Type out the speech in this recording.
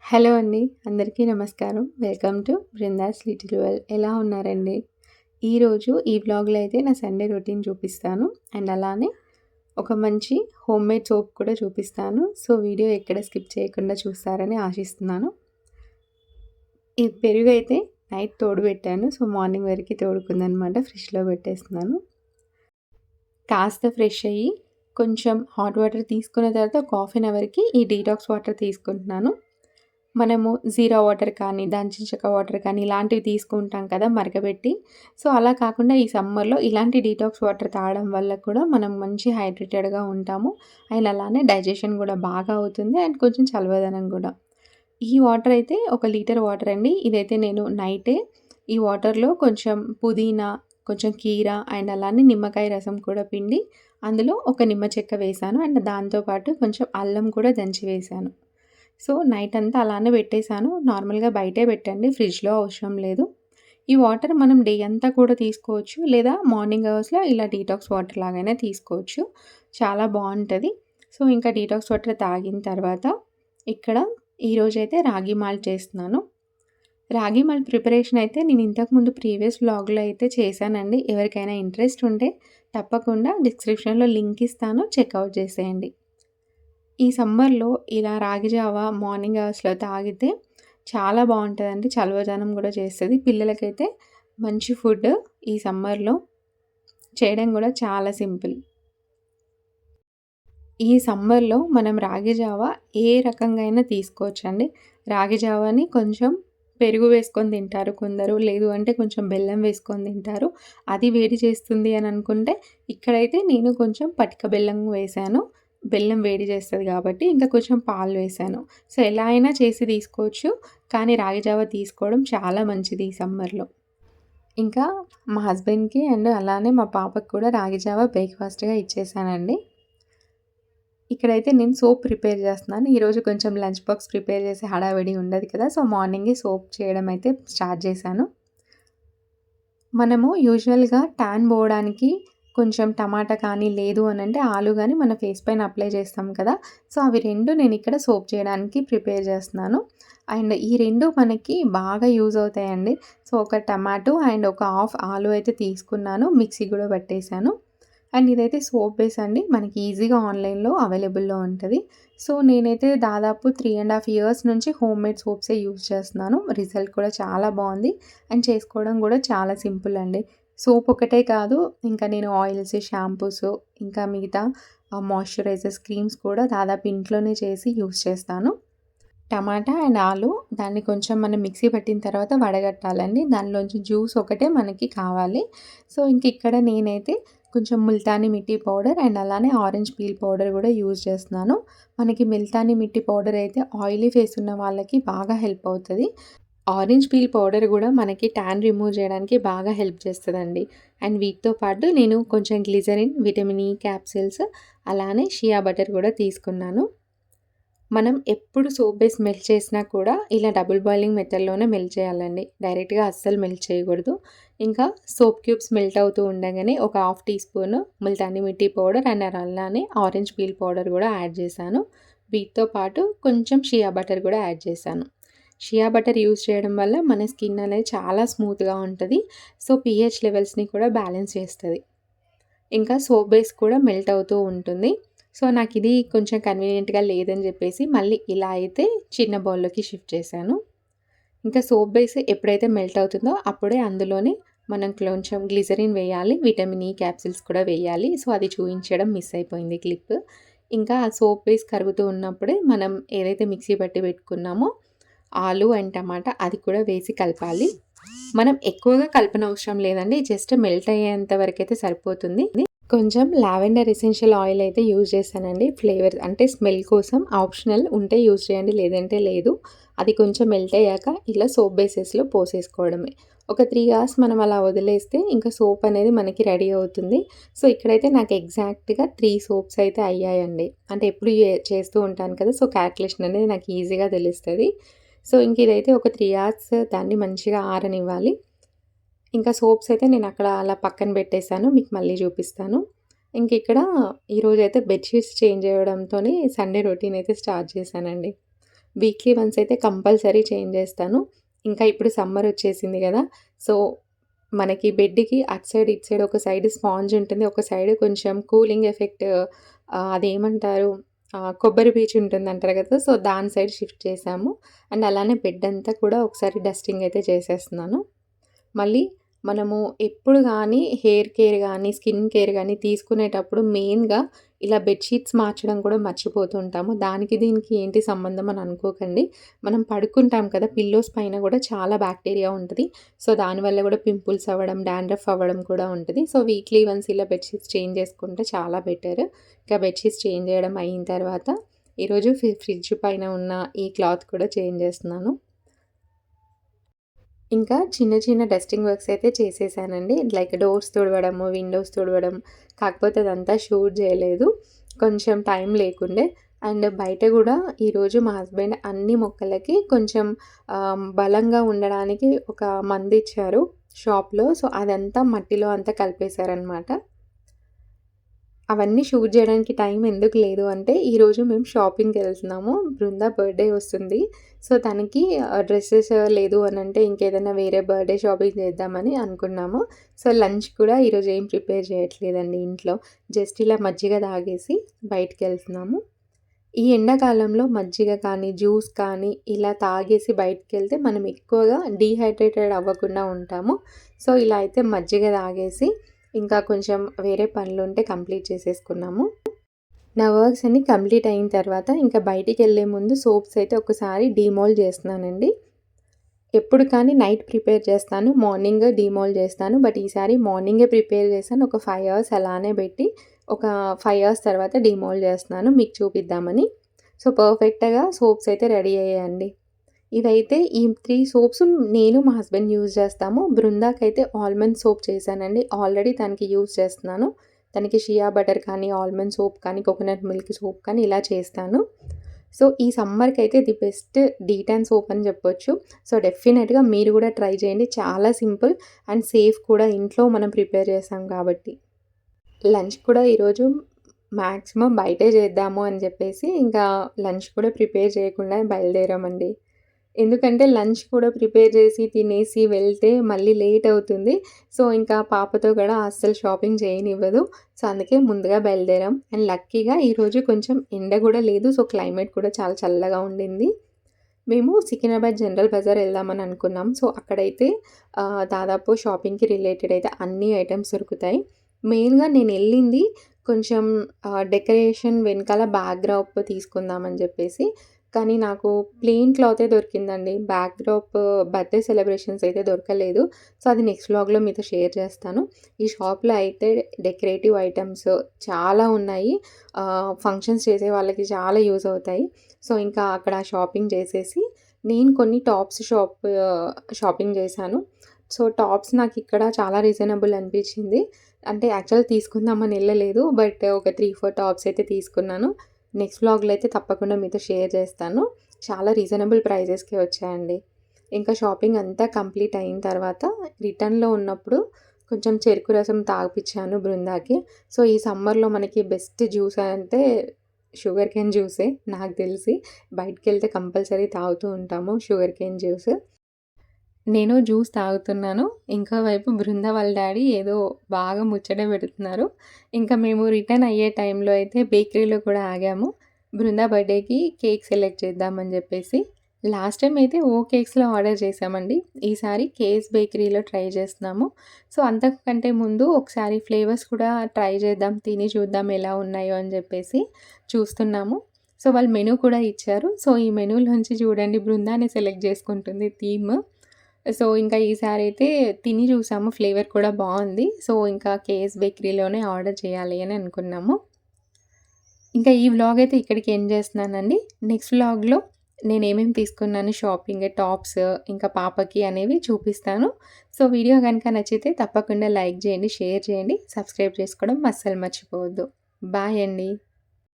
Hello అండి. అందరికీ నమస్కారం. Welcome to Brinda's little world. ఎలా ఉన్నారండి? ఈరోజు ఈ వ్లాగ్‌లో అయితే నా సండే రొటీన్ చూపిస్తాను. అండ్ అలానే ఒక మంచి హోమ్‌మేడ్ సోప్ కూడా చూపిస్తాను. సో, వీడియో ఎక్కడ స్కిప్ చేయకుండా చూస్తారని ఆశిస్తున్నాను. ఈ పెరుగైతే నైట్ తోడుబెట్టాను. సో, మార్నింగ్ వరకి తోడుకుందనమాట. ఫ్రిడ్జ్‌లో పెట్టేస్తున్నాను. కాస్త ఫ్రెష్ అయ్యి కొంచెం హాట్ వాటర్ తీసుకున్న తర్వాత ఒక హాఫ్ అన్ అవర్‌కి ఈ డీటాక్స్ వాటర్ తీసుకుంటున్నాను. మనము జీరా వాటర్ కానీ, దాల్చిన చెక్క వాటర్ కానీ ఇలాంటివి తీసుకుంటాం కదా మరగబెట్టి. సో, అలా కాకుండా ఈ సమ్మర్‌లో ఇలాంటి డీటాక్స్ వాటర్ తాగడం వల్ల కూడా మనం మంచి హైడ్రేటెడ్‌గా ఉంటాము. అండ్ అలానే డైజెషన్ కూడా బాగా అవుతుంది. అండ్ కొంచెం చల్లదనం కూడా. ఈ వాటర్ అయితే 1 లీటర్ వాటర్ అండి. ఇదైతే నేను నైటే ఈ వాటర్‌లో కొంచెం పుదీనా, కొంచెం కీర అండ్ అలానే నిమ్మకాయ రసం కూడా పిండి అందులో ఒక నిమ్మ చెక్క వేశాను. అండ్ దాంతో పాటు కొంచెం అల్లం కూడా దంచి వేశాను. సో, నైట్ అంతా అలానే పెట్టేసాను. నార్మల్‌గా బయటే పెట్టండి. ఫ్రిడ్జ్‌లో అవసరం లేదు. ఈ వాటర్ మనం డే అంతా కూడా తీసుకోవచ్చు. లేదా మార్నింగ్ అవర్స్‌లో ఇలా డీటాక్స్ వాటర్ లాగైనా తీసుకోవచ్చు. చాలా బావుంటది. సో, ఇంకా డీటాక్స్ వాటర్ తాగిన తర్వాత ఇక్కడ ఈరోజైతే రాగి మాల్ట్ చేస్తున్నాను. రాగి మాల్ట్ ప్రిపరేషన్ అయితే నేను ఇంతకుముందు ప్రీవియస్ వ్లాగ్‌లో అయితే చేశానండి. ఎవరికైనా ఇంట్రెస్ట్ ఉంటే తప్పకుండా డిస్క్రిప్షన్‌లో లింక్ ఇస్తాను. చెక్‌ఔట్ చేసేయండి. ఈ సమ్మర్‌లో ఇలా రాగి జావ మార్నింగ్ అవర్స్‌లో తాగితే చాలా బావుంటదండి. చలవదనం గూడా చేస్తది. పిల్లలకైతే మంచి ఫుడ్ ఈ సమ్మర్‌లో చేయడం గూడా చాలా సింపుల్. ఈ సమ్మర్‌లో మనం రాగి జావ ఏ రకంగా అయినా తీసుకోవచ్చండి. రాగి జావని కొంచెం పెరుగు వేసుకొని తింటారు కొందరు. లేదు అంటే కొంచెం బెల్లం వేసుకొని తింటారు. అది వేడి చేస్తుంది అని అనుకుంటే ఇక్కడైతే నేను కొంచెం పటిక బెల్లం వేశాను. బెల్లం వేడి చేస్తది కాబట్టి ఇంకా కొంచెం పాలు వేశాను. సో, ఎలా అయినా చేసి తీసుకోవచ్చు. కానీ రాగి జావ తీసుకోవడం చాలా మంచిది ఈ సమ్మర్‌లో. ఇంకా మా హస్బెండ్‌కి అండ్ అలానే మా పాపకి కూడా రాగి జావ బ్రేక్‌ఫాస్ట్‌గా ఇచ్చేసానండి. ఇక్కడైతే నేను సోప్ ప్రిపేర్ చేస్తున్నాను. ఈరోజు కొంచెం లంచ్ బాక్స్ ప్రిపేర్ చేసే హడావిడి ఉండదు కదా! సో, మార్నింగే సోప్ చేయడం అయితే స్టార్ట్ చేశాను. మనము యూజువల్‌గా ట్యాన్ పోవడానికి కొంచెం టమాటా కానీ, లేదు అనంటే ఆలు గాని మన ఫేస్ పైన అప్లై చేస్తాం కదా! సో, అవి 2 నేనిక్కడ సోప్ చేయడానికి ప్రిపేర్ చేస్తున్నాను. అండ్ ఈ 2 మనకి బాగా యూజ్ అవుతాయండి. సో, ఒక టమాటో అండ్ ఒక హాఫ్ ఆలు అయితే తీసుకున్నాను. మిక్సీ కూడా పట్టేసాను. అండ్ ఇదైతే సోప్ బేస్ అండి. మనకి ఈజీగా ఆన్‌లైన్‌లో అవైలబుల్‌లో ఉంటది. సో, నేనైతే దాదాపు 3½ ఇయర్స్ నుంచి హోమ్‌మేడ్ సోప్సే యూజ్ చేస్తున్నాను. రిజల్ట్ కూడా చాలా బావుంది. అండ్ చేసుకోవడం కూడా చాలా సింపుల్ అండి. సోప్ ఒకటే కాదు, ఇంకా నేను ఆయిల్స్, షాంపూస్ ఇంకా మిగతా మాయిశ్చరైజర్స్, క్రీమ్స్ కూడా దాదాపు ఇంట్లోనే చేసి యూజ్ చేస్తాను. టమాటా అండ్ ఆలు దాన్ని కొంచెం మనం మిక్సీ పట్టిన తర్వాత వడగట్టాలండి. దానిలోంచి జ్యూస్ ఒకటే మనకి కావాలి. సో, ఇంక ఇక్కడ నేనైతే కొంచెం ముల్తానీ మిట్టి పౌడర్ అండ్ అలానే ఆరెంజ్ పీల్ పౌడర్ కూడా యూజ్ చేస్తున్నాను. మనకి ముల్తానీ మిట్టి పౌడర్ అయితే ఆయిలీ ఫేస్ ఉన్న వాళ్ళకి బాగా హెల్ప్ అవుతది. ఆరెంజ్ పీల్ పౌడర్ కూడా మనకి టాన్ రిమూవ్ చేయడానికి బాగా హెల్ప్ చేస్తదండి. అండ్ వీటితో పాటు నేను కొంచెం గ్లిజరిన్, విటమిన్ ఇ క్యాప్సూల్స్ అలానే షియా బటర్ కూడా తీసుకున్నాను. మనం ఎప్పుడు సోప్ బేస్ మెల్ట్ చేసినా కూడా ఇలా డబుల్ బాయిలింగ్ మెథడ్‌లోనే మెల్ట్ చేయాలండి. డైరెక్ట్‌గా అస్సలు మెల్ట్ చేయకూడదు. ఇంకా సోప్ క్యూబ్స్ మెల్ట్ అవుతూ ఉండగానే ఒక half teaspoon Multani mitti powder and అలానే ఆరెంజ్ పీల్ పౌడర్ కూడా యాడ్ చేశాను. వీటితో పాటు కొంచెం షియా బటర్ కూడా యాడ్ చేశాను. షియా బటర్ యూజ్ చేయడం వల్ల మన స్కిన్ అనేది చాలా స్మూత్‌గా ఉంటది. సో, పీహెచ్ లెవెల్స్‌ని కూడా బ్యాలెన్స్ చేస్తది. ఇంకా సోప్ బేస్ కూడా మెల్ట్ అవుతూ ఉంటుంది. సో, నాకిది కొంచెం కన్వీనియంట్‌గా లేదని జెప్పేసి మళ్ళీ ఇలా అయితే చిన్న బౌల్‌లోకి షిఫ్ట్ చేశాను. ఇంకా సోప్ బేస్ ఎప్పుడైతే మెల్ట్ అవుతుందో అప్పుడే అందులోనే మనం కొంచెం గ్లిజరిన్ వేయాలి. విటమిన్ ఇ క్యాప్సూల్స్ కూడా వేయాలి. సో, అది చూయించడం మిస్ అయిపోయింది క్లిప్. ఇంకా ఆ సోప్ బేస్ కరుగుతూ ఉన్నప్పుడే మనం ఏదైతే మిక్సీ పట్టి పెట్టుకున్నామో ఆలు అండ్ టమాటా అది కూడా వేసి కలపాలి. మనం ఎక్కువగా కలపనవసరం లేదండి. జస్ట్ మెల్ట్ అయ్యేంత వరకైతే సరిపోతుంది. కొంచెం లావెండర్ ఎసెన్షియల్ ఆయిల్ అయితే యూజ్ చేశానండి. ఫ్లేవర్ అంటే స్మెల్ కోసం ఆప్షనల్ ఉంటే యూజ్ చేయండి. లేదంటే లేదు. అది కొంచెం మెల్ట్ అయ్యాక ఇలా సోప్ బేసెస్‌లో పోసేసుకోవడమే. ఒక 3 అవర్స్ మనం అలా వదిలేస్తే ఇంకా సోప్ అనేది మనకి రెడీ అవుతుంది. సో, ఇక్కడైతే నాకు ఎగ్జాక్ట్‌గా 3 సోప్స్ అయితే అయ్యాయండి. అంటే ఎప్పుడు చేస్తూ ఉంటాను కదా! సో, క్యాలిక్యులేషన్ అనేది నాకు ఈజీగా తెలుస్తది. సో, ఇంక ఇదైతే ఒక 3 అవర్స్ దాన్ని మంచిగా ఆరనివ్వాలి. ఇంకా సోప్స్ అయితే నేనక్కడ అలా పక్కన పెట్టేసాను. మీకు మళ్ళీ చూపిస్తాను. ఇంకిక్కడ ఈరోజైతే బెడ్ షీట్స్ చేంజ్ చేయడంతోని సండే రొటీన్ అయితే స్టార్ట్ చేశానండి. వీక్లీ వన్స్ అయితే కంపల్సరీ చేంజ్ చేస్తాను. ఇంకా ఇప్పుడు సమ్మర్ వచ్చేసింది గదా! సో, మనకి బెడ్‌కి అటు సైడ్, ఇటు సైడ్ ఒక సైడ్ స్పాంజ్ ఉంటుంది. ఒక సైడ్ కొంచెం కూలింగ్ ఎఫెక్ట్ అదేమంటారు కొబ్బరి పీచు ఉంటుందంటారు కదా! సో, దాని సైడ్ షిఫ్ట్ చేశాము. అండ్ అలానే బెడ్ అంతా కూడా ఒకసారి డస్టింగ్ అయితే చేసేస్తున్నాను. మళ్ళీ మనము ఎప్పుడు గానీ హెయిర్ కేర్ గానీ, స్కిన్ కేర్ గానీ తీసుకునేటప్పుడు మెయిన్‌గా ఇలా బెడ్‌షీట్స్ మార్చడం కూడా మర్చిపోతూ ఉంటాము. దానికి దీనికి ఏంటి సంబంధం అని అనుకోకండి. మనం పడుకుంటాం కదా! పిల్లోస్ పైన కూడా చాలా బాక్టీరియా ఉంటది. సో, దానివల్ల కూడా పింపుల్స్ అవ్వడం, డాండ్రఫ్ అవ్వడం కూడా ఉంటది. సో, వీక్లీ వన్స్ ఇలా బెడ్‌షీట్స్ చేంజ్ చేసుకుంటే చాలా బెటర్. ఇంకా బెడ్‌షీట్స్ చేంజ్ చేయడం అయిన తర్వాత ఈరోజు ఫ్రిడ్జ్ పైన ఉన్న ఈ క్లాత్ కూడా చేంజ్ చేస్తున్నాను. ఇంకా చిన్న చిన్న డస్టింగ్ వర్క్స్ అయితే చేసేసానండి. లైక్ డోర్స్ తుడవడము, విండోస్ తుడవడం. కాకపోతే అదంతా షూట్ చేయలేదు. కొంచెం టైం లేకుండే. అండ్ బయట గూడా ఈరోజు మా హస్బెండ్ అన్ని మొక్కలకి కొంచెం బలంగా ఉండడానికి ఒక మందిచ్చారు షాప్‌లో. సో, అదంతా మట్టిలో అంతా కలిపేశారనమాట. అవన్నీ షూట్ జేయడానికి టైం ఎందుకు లేదు అంటే, ఈరోజు మేము షాపింగ్‌కెళ్తున్నాము. బృంద బర్త్‌డే వస్తుంది. సో, తనకి డ్రెసెస్ లేదు అనంటే, ఇంకేదైనా వేరే బర్త్‌డే షాపింగ్ చేద్దామని అనుకున్నాము. సో, లంచ్ కూడా ఈరోజు ఏం ప్రిపేర్ చేయట్లేదండి ఇంట్లో. జస్ట్ ఇలా మజ్జిగ తాగేసి బయటికెళ్తున్నాము. ఈ ఎండాకాలంలో మజ్జిగ కానీ, జ్యూస్ కానీ ఇలా తాగేసి బయటికెళ్తే మనం ఎక్కువగా డీహైడ్రేటెడ్ అవ్వకుండా ఉంటాము. సో, ఇలా అయితే మజ్జిగ తాగేసి ఇంకా కొంచెం వేరే పనులుంటే కంప్లీట్ చేసేసుకున్నాము. నా వర్క్స్ అన్నీ కంప్లీట్ అయిన తర్వాత ఇంకా బయటికెళ్ళే ముందు సోప్స్ అయితే ఒకసారి డీమోల్డ్ చేస్తున్నానండి. ఎప్పుడు కానీ నైట్ ప్రిపేర్ చేస్తాను. మార్నింగ్ డీమోల్డ్ చేస్తాను. బట్ ఈసారి మార్నింగే ప్రిపేర్ చేశాను. ఒక 5 అవర్స్ అలానే పెట్టి ఒక 5 అవర్స్ తర్వాత డీమోల్డ్ చేస్తున్నాను మీకు చూపిద్దామని. సో, పర్ఫెక్ట్‌గా సోప్స్ అయితే రెడీ అయ్యాయండి. ఇవైతే ఈ 3 సోప్స్ నేను, మా హస్బెండ్ యూజ్ చేస్తాము. బృందాకైతే ఆల్మండ్ సోప్ చేశానండి. ఆల్రెడీ తనకి యూజ్ చేస్తున్నాను. తనకి షియా బటర్ కానీ, ఆల్మండ్ సోప్ కానీ, కోకోనట్ మిల్క్ సోప్ కానీ ఇలా చేస్తాను. సో, ఈ సమ్మర్‌కైతే ది బెస్ట్ డీటాన్ సోప్ అని చెప్పొచ్చు. సో, డెఫినెట్‌గా మీరు కూడా ట్రై చేయండి. చాలా సింపుల్ అండ్ సేఫ్ కూడా ఇంట్లో మనం ప్రిపేర్ చేసాం కాబట్టి. లంచ్ కూడా ఈరోజు మాక్సిమం బయటే చేద్దాము అని చెప్పేసి ఇంకా లంచ్ కూడా ప్రిపేర్ చేయకుండా బయలుదేరామండి. ఎందుకంటే లంచ్ కూడా ప్రిపేర్ చేసి, తినేసి వెళ్తే మళ్ళీ లేట్ అవుతుంది. సో, ఇంకా పాపతో కూడా అస్సలు షాపింగ్ చేయనివ్వదు. సో, అందుకే ముందుగా బయలుదేరాం. అండ్ లక్కీగా ఈరోజు కొంచెం ఎండ గూడా లేదు. సో, క్లైమేట్ కూడా చాలా చల్లగా ఉండింది. మేము సికింద్రాబాద్ జనరల్ బజార్ వెళ్దామని అనుకున్నాం. సో, అక్కడైతే దాదాపు షాపింగ్‌కి రిలేటెడ్ అయితే అన్ని ఐటెమ్స్ దొరుకుతాయి. మెయిన్‌గా నేనెళ్ళింది కొంచెం డెకరేషన్ వెనకాల బ్యాక్‌డ్రాప్ తీసుకుందామని జెప్పేసి. కానీ నాకు ప్లెయిన్ క్లాతే దొరికిందండి. బ్యాక్‌డ్రాప్ బర్త్‌డే సెలబ్రేషన్స్ అయితే దొరకలేదు. సో, అది నెక్స్ట్ వ్లాగ్‌లో మీతో షేర్ చేస్తాను. ఈ షాప్‌లో అయితే డెకరేటివ్ ఐటెమ్స్ చాలా ఉన్నాయి. ఫంక్షన్స్ చేసే వాళ్ళకి చాలా యూజ్ అవుతాయి. సో, ఇంకా అక్కడ షాపింగ్ చేసేసి నేను కొన్ని టాప్స్ షాపింగ్ చేశాను. సో, టాప్స్ నాకిక్కడ చాలా రీజనబుల్ అనిపించింది. అంటే యాక్చువల్‌గా తీసుకుందామని ఎళ్ళలేదు. బట్ ఒక 3, 4 టాప్స్ అయితే తీసుకున్నాను. నెక్స్ట్ వ్లాగ్‌లో అయితే తప్పకుండా మీతో షేర్ చేస్తాను. చాలా రీజనబుల్ ప్రైజెస్‌కే వచ్చాయండి. ఇంకా షాపింగ్ అంతా కంప్లీట్ అయిన తర్వాత రిటర్న్‌లో ఉన్నప్పుడు కొంచెం చెరుకు రసం తాగిపిచ్చాను బృందాకి. సో, ఈ సమ్మర్‌లో మనకి బెస్ట్ జ్యూస్ అంటే షుగర్ కేన్ జ్యూసే నాకు తెలిసి. బయటికెళ్తే కంపల్సరీ తాగుతూ ఉంటాము షుగర్ కేన్ జ్యూస్. నేను జ్యూస్ తాగుతున్నాను. ఇంకో వైపు బృంద వాళ్ళ డ్యాడీ ఏదో బాగా ముచ్చట పెడుతున్నారు. ఇంకా మేము రిటర్న్ అయ్యే టైంలో అయితే బేకరీలో కూడా ఆగాము. బృంద బర్త్‌డేకి కేక్ సెలెక్ట్ చేద్దామని చెప్పేసి. లాస్ట్ టైం అయితే కేక్స్‌లో ఆర్డర్ చేశామండి. ఈసారి కేస్ బేకరీలో ట్రై చేస్తున్నాము. సో, అంతకంటే ముందు ఒకసారి ఫ్లేవర్స్ కూడా ట్రై చేద్దాం, తిని చూద్దాం ఎలా ఉన్నాయో అని చెప్పేసి చూస్తున్నాము. సో, వాళ్ళు మెనూ కూడా ఇచ్చారు. సో, ఈ మెనూలోంచి చూడండి బృందానే సెలెక్ట్ చేసుకుంటుంది థీమ్. సో, ఇంకా ఈసారైతే తిని చూసాము. ఫ్లేవర్ కూడా బావుంది. సో, ఇంకా కేఎస్ బేకరీలోనే ఆర్డర్ చేయాలి అని అనుకున్నాము. ఇంకా ఈ వ్లాగ్ అయితే ఇక్కడికి ఎండ్ చేస్తున్నానండి. నెక్స్ట్ వ్లాగ్‌లో నేనేమేమి తీసుకున్నాను షాపింగ్, టాప్స్, ఇంకా పాపకి అనేవి చూపిస్తాను. సో, వీడియో గనుక నచ్చితే తప్పకుండా లైక్ చేయండి, షేర్ చేయండి, సబ్స్క్రైబ్ చేసుకోవడం అస్సలు మర్చిపోవద్దు. బాయ్ అండి.